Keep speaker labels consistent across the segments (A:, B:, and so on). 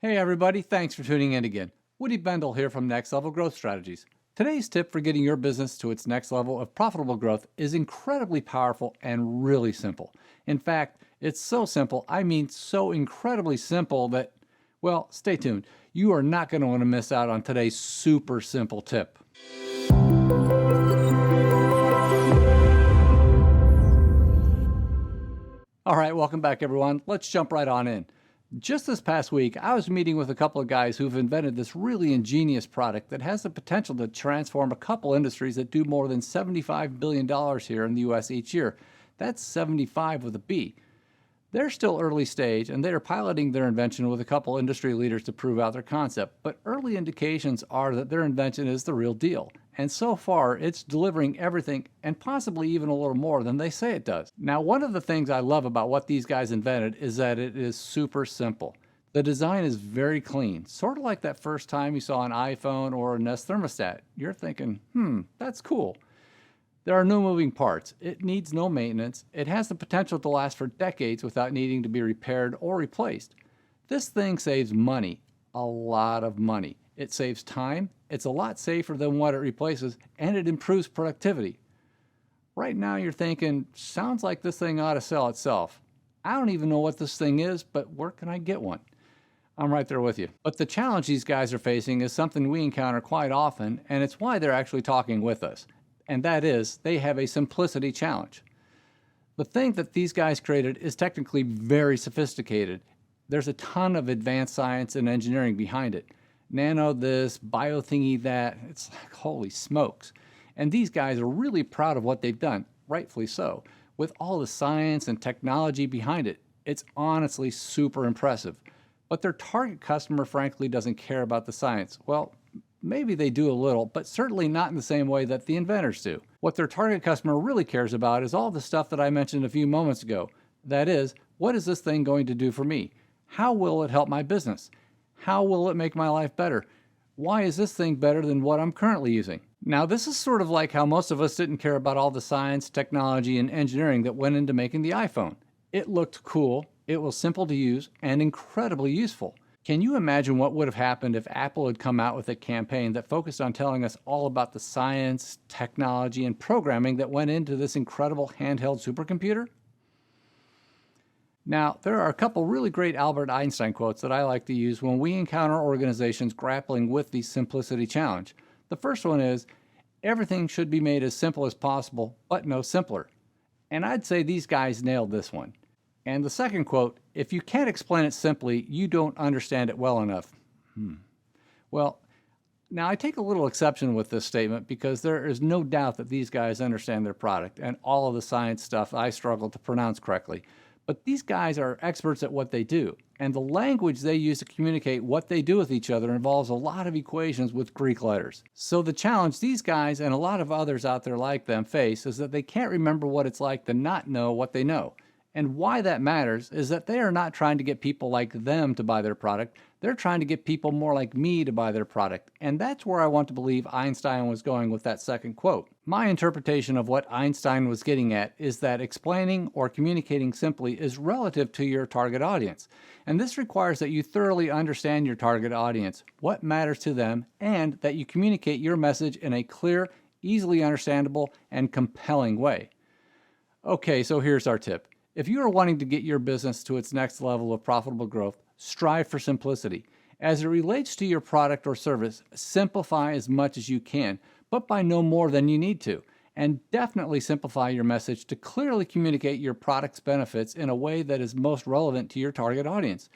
A: Hey everybody, thanks for tuning in again. Woody Bendle here from Next Level Growth Strategies. Today's tip for getting your business to its next level of profitable growth is incredibly powerful and really simple. In fact, it's so simple, I mean so incredibly simple that, well, stay tuned. You are not going to want to miss out on today's super simple tip. All right, welcome back everyone. Let's jump right on in. Just this past week, I was meeting with a couple of guys who've invented this really ingenious product that has the potential to transform a couple industries that do more than $75 billion here in the US each year. That's 75 with a B. They're still early stage and they are piloting their invention with a couple industry leaders to prove out their concept, but early indications are that their invention is the real deal. And so far, it's delivering everything and possibly even a little more than they say it does. Now, one of the things I love about what these guys invented is that it is super simple. The design is very clean, sort of like that first time you saw an iPhone or a Nest thermostat. You're thinking, that's cool. There are no moving parts. It needs no maintenance. It has the potential to last for decades without needing to be repaired or replaced. This thing saves money, a lot of money. It saves time, it's a lot safer than what it replaces, and it improves productivity. Right now you're thinking, sounds like this thing ought to sell itself. I don't even know what this thing is, but where can I get one? I'm right there with you. But the challenge these guys are facing is something we encounter quite often, and it's why they're actually talking with us. And that is, they have a simplicity challenge. The thing that these guys created is technically very sophisticated. There's a ton of advanced science and engineering behind it. Nano this, bio thingy that, it's like holy smokes. And these guys are really proud of what they've done, rightfully so. With all the science and technology behind it, it's honestly super impressive. But their target customer frankly doesn't care about the science. Well, maybe they do a little, but certainly not in the same way that the inventors do. What their target customer really cares about is all the stuff that I mentioned a few moments ago. That is, what is this thing going to do for me? How will it help my business? How will it make my life better? Why is this thing better than what I'm currently using? Now, this is sort of like how most of us didn't care about all the science, technology, and engineering that went into making the iPhone. It looked cool, it was simple to use, and incredibly useful. Can you imagine what would have happened if Apple had come out with a campaign that focused on telling us all about the science, technology, and programming that went into this incredible handheld supercomputer? Now, there are a couple really great Albert Einstein quotes that I like to use when we encounter organizations grappling with the simplicity challenge. The first one is, everything should be made as simple as possible, but no simpler. And I'd say these guys nailed this one. And the second quote, if you can't explain it simply, you don't understand it well enough. Well, now I take a little exception with this statement because there is no doubt that these guys understand their product and all of the science stuff I struggle to pronounce correctly. But these guys are experts at what they do, and the language they use to communicate what they do with each other involves a lot of equations with Greek letters. So the challenge these guys and a lot of others out there like them face is that they can't remember what it's like to not know what they know. And why that matters is that they are not trying to get people like them to buy their product. They're trying to get people more like me to buy their product. And that's where I want to believe Einstein was going with that second quote. My interpretation of what Einstein was getting at is that explaining or communicating simply is relative to your target audience. And this requires that you thoroughly understand your target audience, what matters to them, and that you communicate your message in a clear, easily understandable, and compelling way. Okay, so here's our tip. If you are wanting to get your business to its next level of profitable growth, strive for simplicity. As it relates to your product or service, simplify as much as you can, but by no more than you need to. And definitely simplify your message to clearly communicate your product's benefits in a way that is most relevant to your target audience.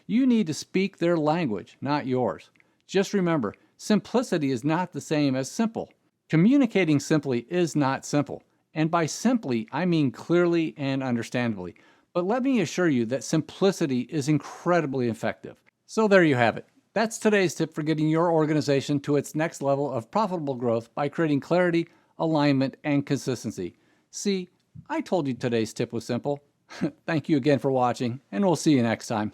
A: You need to speak their language, not yours. Just remember, simplicity is not the same as simple. Communicating simply is not simple. And by simply, I mean clearly and understandably. But let me assure you that simplicity is incredibly effective. So there you have it. That's today's tip for getting your organization to its next level of profitable growth by creating clarity, alignment, and consistency. See, I told you today's tip was simple. Thank you again for watching, and we'll see you next time.